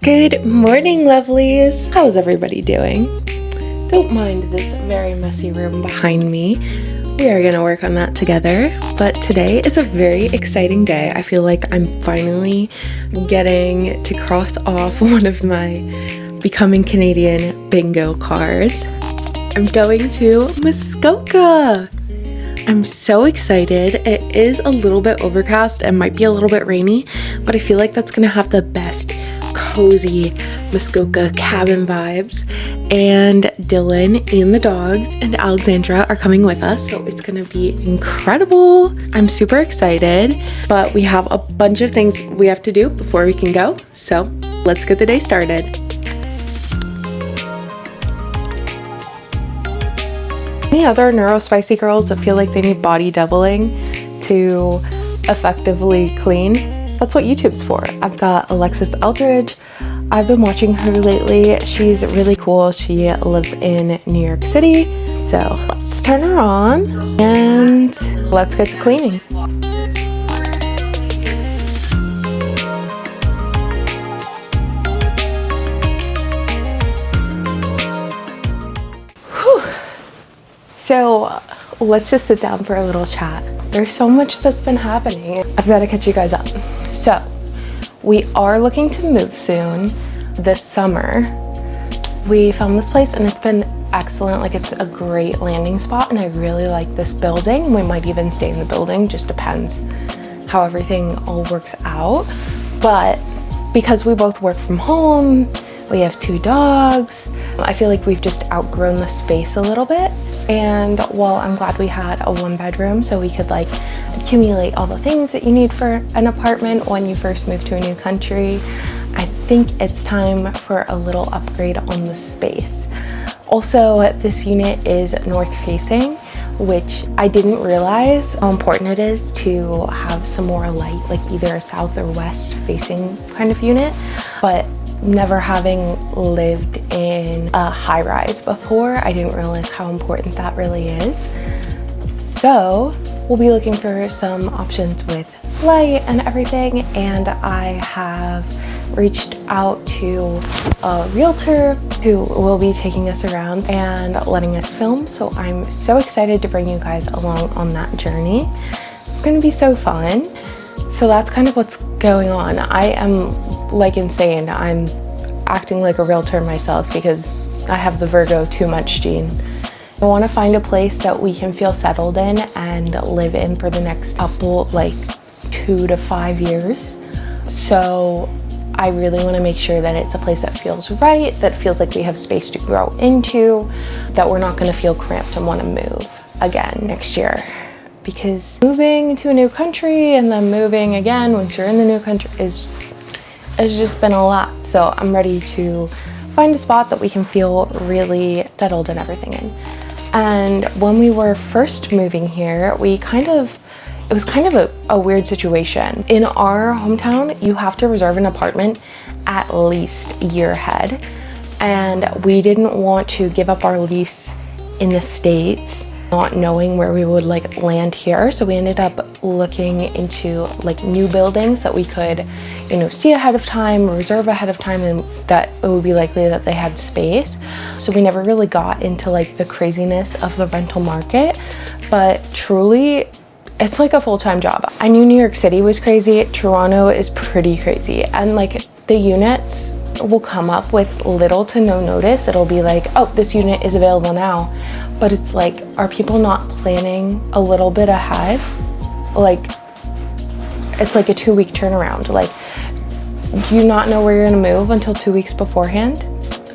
Good morning, lovelies. How's everybody doing? Don't mind this very messy room behind me. We are gonna work on that together, but today is a very exciting day. I feel like I'm finally getting to cross off one of my Becoming Canadian bingo cards. I'm going to Muskoka. I'm so excited. It is a little bit overcast and might be a little bit rainy, but I feel like that's gonna have the best cozy Muskoka cabin vibes. And Dylan and the dogs and Alexandra are coming with us, so it's gonna be incredible. I'm super excited, but we have a bunch of things we have to do before we can go, so let's get the day started. Any other neurospicy girls that feel like they need body doubling to effectively clean? That's what YouTube's for. I've got Alexis Eldridge. I've been watching her lately. She's really cool. She lives in New York City. So let's turn her on and let's get to cleaning. Whew. So let's just sit down for a little chat. There's so much that's been happening. I've got to catch you guys up. So we are looking to move soon this summer. We found this place and it's been excellent. Like, it's a great landing spot and I really like this building. We might even stay in the building, just depends how everything all works out. But because we both work from home, we have 2 dogs, I feel like we've just outgrown the space a little bit. And while I'm glad we had a 1-bedroom so we could like accumulate all the things that you need for an apartment when you first move to a new country, I think it's time for a little upgrade on the space. Also, this unit is north facing, which I didn't realize how important it is to have some more light, like either a south or west facing kind of unit. But never having lived in a high-rise before, I didn't realize how important that really is. So we'll be looking for some options with light and everything, and I have reached out to a realtor who will be taking us around and letting us film, so I'm so excited to bring you guys along on that journey. It's gonna be so fun. So that's kind of what's going on. I am like insane. I'm acting like a realtor myself because I have the Virgo too much gene. I want to find a place that we can feel settled in and live in for the next couple, like 2 to 5 years. So I really want to make sure that it's a place that feels right, that feels like we have space to grow into, that we're not going to feel cramped and want to move again next year. Because moving to a new country and then moving again once you're in the new country has just been a lot. So I'm ready to find a spot that we can feel really settled and everything in. And when we were first moving here, it was kind of a weird situation. In our hometown, you have to reserve an apartment at least a year ahead. And we didn't want to give up our lease in the States not knowing where we would like land here, so we ended up looking into like new buildings that we could, you know, see ahead of time, reserve ahead of time, and that it would be likely that they had space. So we never really got into like the craziness of the rental market, but truly it's like a full-time job. I knew New York City was crazy. Toronto is pretty crazy, and like the units will come up with little to no notice. It'll be like, oh, this unit is available now. But it's like, are people not planning a little bit ahead? Like, it's like a 2-week turnaround. Like, do you not know where you're gonna move until 2 weeks beforehand?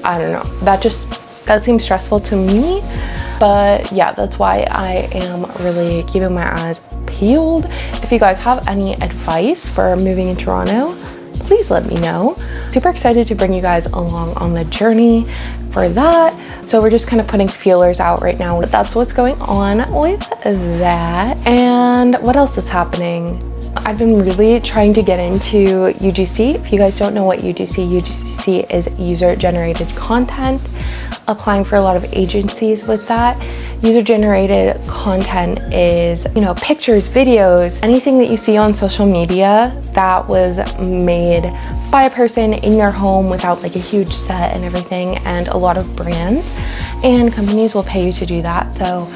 I don't know. That seems stressful to me. But yeah, that's why I am really keeping my eyes peeled. If you guys have any advice for moving in Toronto, please let me know. Super excited to bring you guys along on the journey for that. So we're just kind of putting feelers out right now. That's what's going on with that. And what else is happening? I've been really trying to get into UGC. If you guys don't know what UGC is user-generated content. Applying for a lot of agencies with that. User-generated content is, you know, pictures, videos, anything that you see on social media that was made by a person in your home without like a huge set and everything, and a lot of brands and companies will pay you to do that. So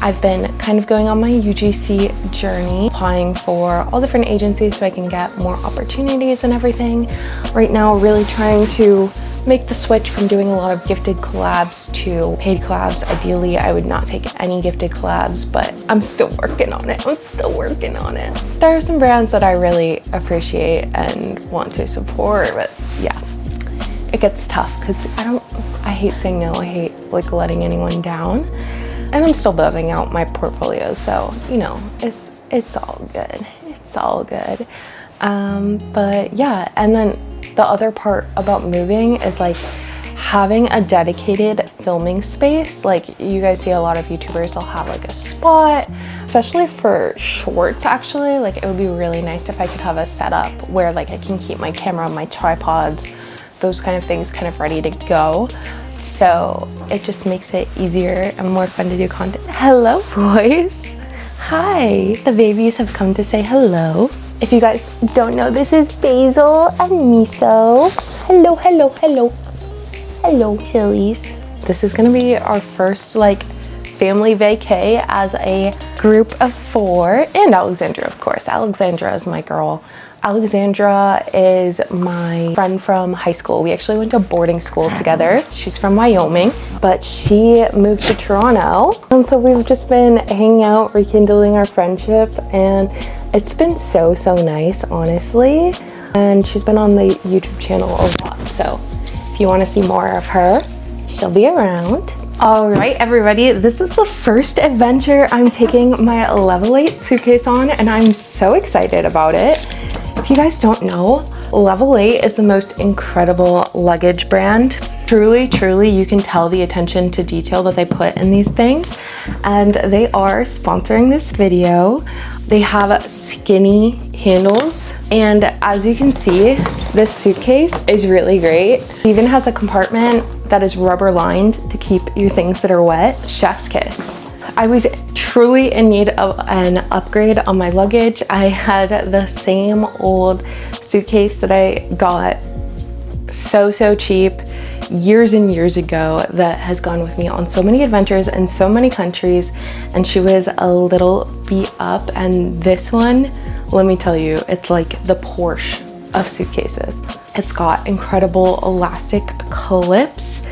I've been kind of going on my UGC journey, applying for all different agencies so I can get more opportunities and everything. Right now, really trying to make the switch from doing a lot of gifted collabs to paid collabs. Ideally, I would not take any gifted collabs, but I'm still working on it. There are some brands that I really appreciate and want to support, but yeah, it gets tough because I hate saying no. I hate like letting anyone down. And I'm still building out my portfolio, so you know, it's all good. It's all good. But yeah, and then the other part about moving is like having a dedicated filming space. Like you guys see a lot of YouTubers, they'll have like a spot, especially for shorts actually. Like it would be really nice if I could have a setup where like I can keep my camera, my tripods, those kind of things kind of ready to go. So it just makes it easier and more fun to do content. Hello, boys. Hi. The babies have come to say hello. If you guys don't know, this is Basil and Miso. Hello, hello, hello. Hello, sillies. This is gonna be our first like family vacay as a group of 4, and Alexandra, of course. Alexandra is my girl. Alexandra is my friend from high school. We actually went to boarding school together. She's from Wyoming, but she moved to Toronto. And so we've just been hanging out, rekindling our friendship, and it's been so nice, honestly. And she's been on the YouTube channel a lot. So if you want to see more of her, she'll be around. All right, everybody, this is the first adventure I'm taking my level 8 suitcase on, and I'm so excited about it. If you guys don't know, Level 8 is the most incredible luggage brand. Truly, you can tell the attention to detail that they put in these things, and they are sponsoring this video. They have skinny handles, and as you can see, this suitcase is really great. It even has a compartment that is rubber lined to keep your things that are wet. Chef's kiss. I was truly in need of an upgrade on my luggage. I had the same old suitcase that I got so cheap years and years ago that has gone with me on so many adventures in so many countries, and she was a little beat up, and this one, let me tell you, it's like the Porsche of suitcases. It's got incredible elastic clips.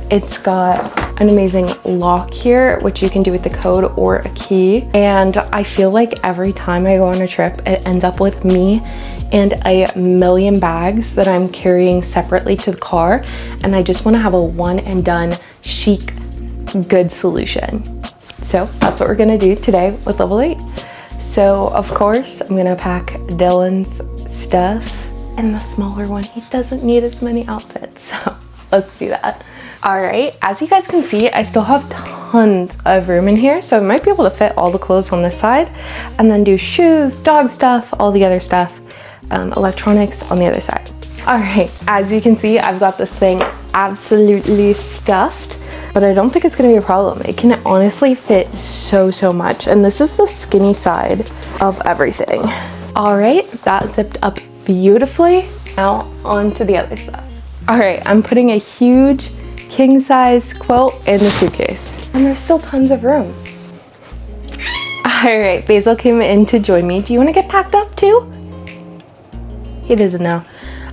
It's got an amazing lock here, which you can do with the code or a key. And I feel like every time I go on a trip, it ends up with me and a million bags that I'm carrying separately to the car. And I just want to have a one and done chic, good solution. So that's what we're gonna do today with Level 8. So of course, I'm gonna pack Dylan's stuff and the smaller one. He doesn't need as many outfits, so let's do that. All right, as you guys can see, I still have tons of room in here, so I might be able to fit all the clothes on this side and then do shoes, dog stuff, all the other stuff, electronics on the other side. All right, as you can see, I've got this thing absolutely stuffed, but I don't think it's gonna be a problem. It can honestly fit so much, and this is the skinny side of everything. All right, that zipped up beautifully. Now on to the other stuff. All right, I'm putting a huge king-size quilt in the suitcase, and there's still tons of room. All right, Basil came in to join me. Do you want to get packed up too? He doesn't know.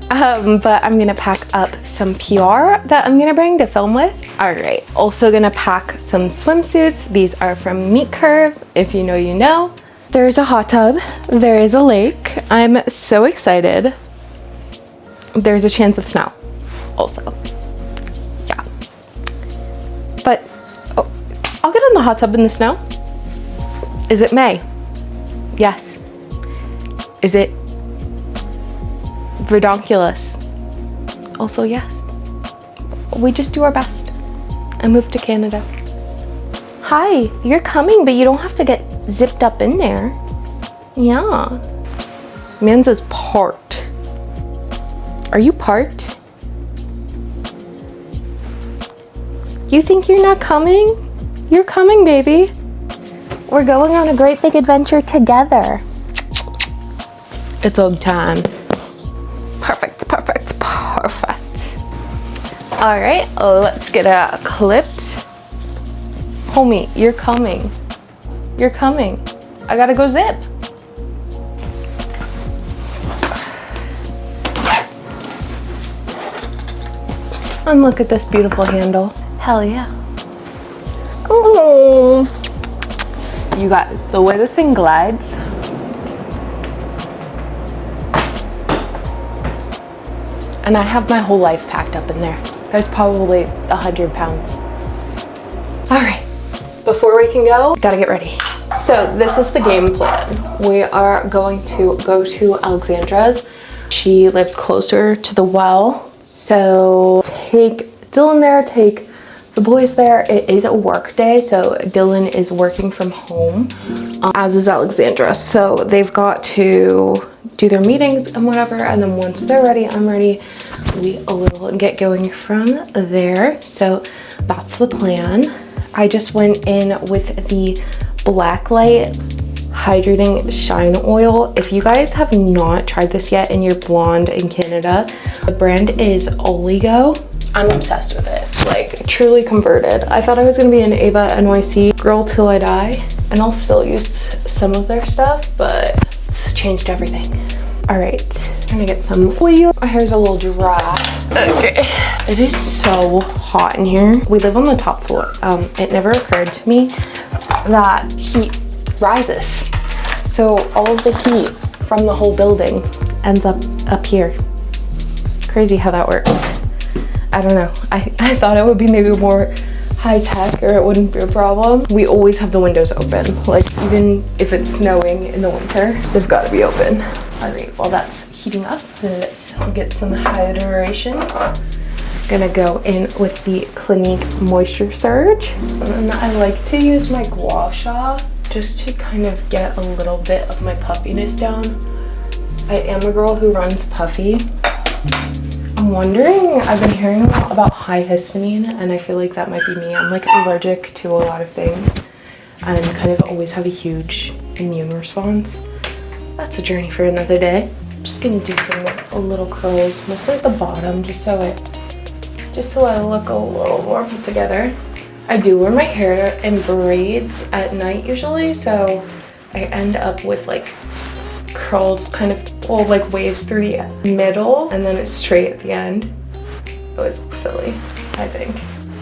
But I'm gonna pack up some PR that I'm gonna bring to film with. All right, also gonna pack some swimsuits. These are from Meat Curve. If you know, you know. There's a hot tub. There is a lake. I'm so excited. There's a chance of snow also. Yeah. But oh, I'll get in the hot tub in the snow. Is it May? Yes. Is it redonkulous? Also yes. We just do our best and move to Canada. Hi, you're coming, but you don't have to get zipped up in there. Yeah. Man's is parked. Are you parked? You think you're not coming? You're coming, baby. We're going on a great big adventure together. It's all time. Perfect. All right, let's get a clipped. Homie, you're coming. You're coming. I gotta go zip. And look at this beautiful handle. Hell yeah. Oh, you guys, the way this thing glides. And I have my whole life packed up in there. There's probably 100 pounds. All right, before we can go, gotta get ready. So this is the game plan. We are going to go to Alexandra's. She lives closer to the well. So take Dylan there, take the boys there. It is a work day, so Dylan is working from home, as is Alexandra. So they've got to do their meetings and whatever, and then once they're ready, I'm ready. We will get going from there. So that's the plan. I just went in with the Blacklight Hydrating Shine Oil. If you guys have not tried this yet and you're blonde in Canada, the brand is Oligo. I'm obsessed with it, like truly converted. I thought I was gonna be an Ava NYC girl till I die, and I'll still use some of their stuff, but this has changed everything. All right, trying to get some oil. My hair's a little dry. Okay, it is so hot in here. We live on the top floor. It never occurred to me that heat rises. So all of the heat from the whole building ends up here. Crazy how that works. I don't know. I thought it would be maybe more high tech or it wouldn't be a problem. We always have the windows open. Like even if it's snowing in the winter, they've got to be open. All right, while that's heating up, let's get some hydration. Gonna go in with the Clinique Moisture Surge. And I like to use my gua sha just to kind of get a little bit of my puffiness down. I am a girl who runs puffy. I'm wondering, I've been hearing a lot about high histamine, and I feel like that might be me. I'm like allergic to a lot of things and kind of always have a huge immune response. That's a journey for another day. I'm just gonna do some little curls, mostly at the bottom, just so I look a little more put together. I do wear my hair in braids at night usually, so I end up with like curls kind of, well, like waves through the middle and then it's straight at the end. It was silly, I think.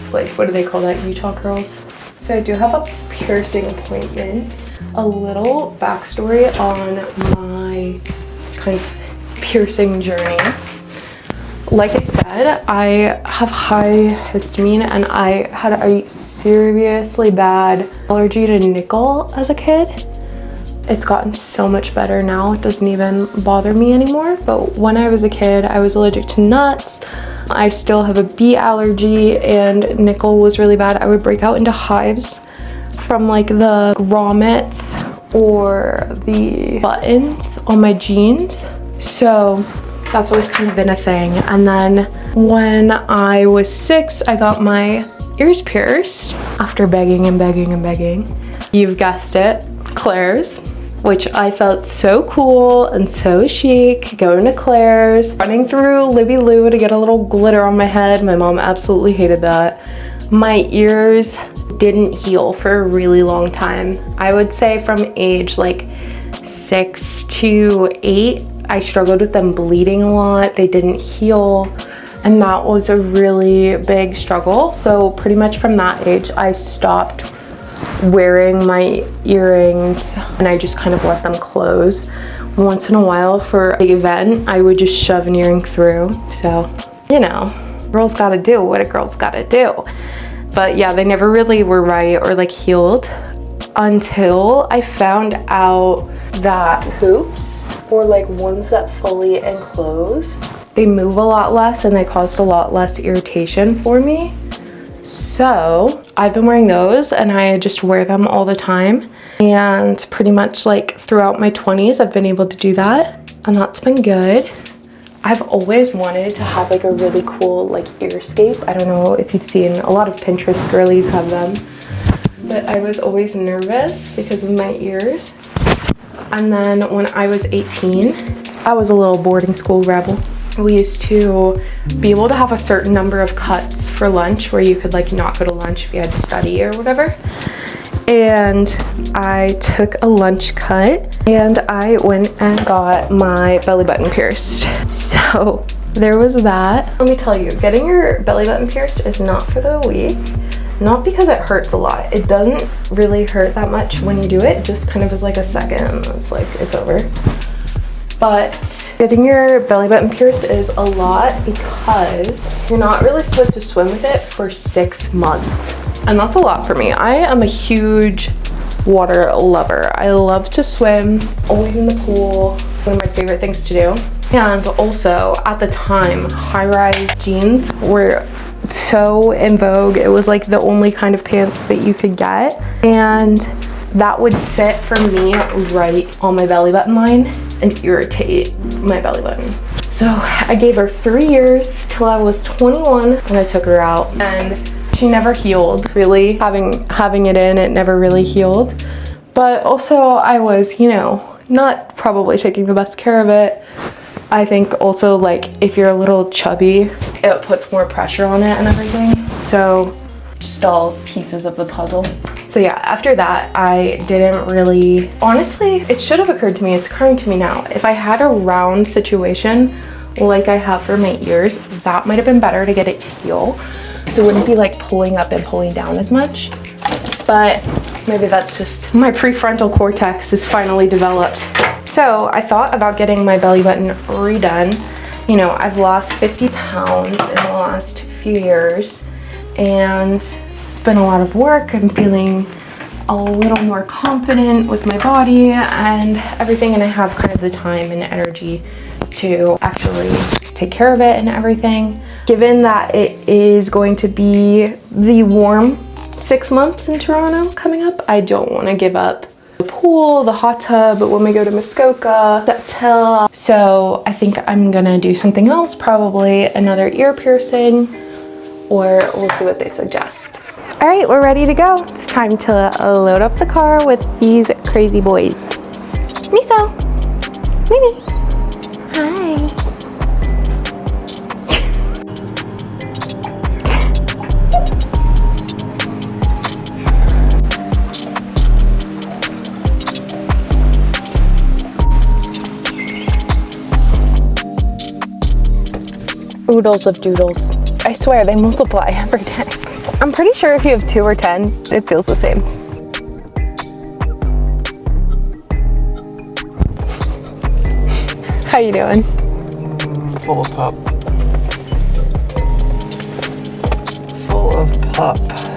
It's like, what do they call that? Utah curls. So I do have a piercing appointment. A little backstory on my kind of piercing journey. Like I said, I have high histamine and I had a seriously bad allergy to nickel as a kid. It's gotten so much better now. It doesn't even bother me anymore. But when I was a kid, I was allergic to nuts. I still have a bee allergy and nickel was really bad. I would break out into hives from like the grommets or the buttons on my jeans. So that's always kind of been a thing. And then when I was 6, I got my ears pierced after begging and begging and begging. You've guessed it, Claire's, which I felt so cool and so chic, going to Claire's, running through Libby Lou to get a little glitter on my head. My mom absolutely hated that. My ears didn't heal for a really long time. I would say from age like 6 to 8, I struggled with them bleeding a lot. They didn't heal, and that was a really big struggle. So pretty much from that age, I stopped wearing my earrings and I just kind of let them close. Once in a while for the event, I would just shove an earring through. So, you know, girls gotta do what a girl's gotta do. But yeah, they never really were right or like healed until I found out that hoops, or like ones that fully enclose, they move a lot less and they caused a lot less irritation for me. So I've been wearing those and I just wear them all the time. And pretty much like throughout my 20s, I've been able to do that, and that's been good. I've always wanted to have like a really cool like earscape. I don't know if you've seen, a lot of Pinterest girlies have them, but I was always nervous because of my ears. And then when I was 18, I was a little boarding school rebel. we used to be able to have a certain number of cuts for lunch where you could like not go to lunch if you had to study or whatever. And I took a lunch cut and I went and got my belly button pierced. So there was that. Let me tell you, getting your belly button pierced is not for the weak. Not because it hurts a lot. It doesn't really hurt that much when you do it, just kind of is like a second, it's like, it's over. But getting your belly button pierced is a lot because you're not really supposed to swim with it for 6 months. And that's a lot for me. I am a huge water lover. I love to swim, always in the pool, one of my favorite things to do. And also at the time, high-rise jeans were so in vogue. It was like the only kind of pants that you could get. And that would sit for me right on my belly button line and irritate my belly button. So I gave her 3 years till I was 21 when I took her out, and she never healed really. Having it in, it never really healed. But also I was, you know, not probably taking the best care of it. I think also like if you're a little chubby, it puts more pressure on it and everything. So just all pieces of the puzzle. So yeah, after that, I didn't really, honestly, it should have occurred to me, it's occurring to me now, if I had a round situation like I have for my ears, that might have been better to get it to heal. So it wouldn't be like pulling up and pulling down as much. But maybe that's just my prefrontal cortex is finally developed. So I thought about getting my belly button redone. You know, I've lost 50 pounds in the last few years, and it's been a lot of work. I'm feeling a little more confident with my body and everything, and I have kind of the time and energy to actually take care of it and everything. Given that it is going to be the warm 6 months in Toronto coming up, I don't want to give up the pool, the hot tub, when we go to Muskoka, September. So I think I'm gonna do something else, probably another ear piercing, or we'll see what they suggest. All right, we're ready to go. It's time to load up the car with these crazy boys. Miso, Mimi, hi. Oodles of doodles. I swear they multiply every day. I'm pretty sure if you have 2 or 10, it feels the same. How you doing? Full of pop. Full of pop.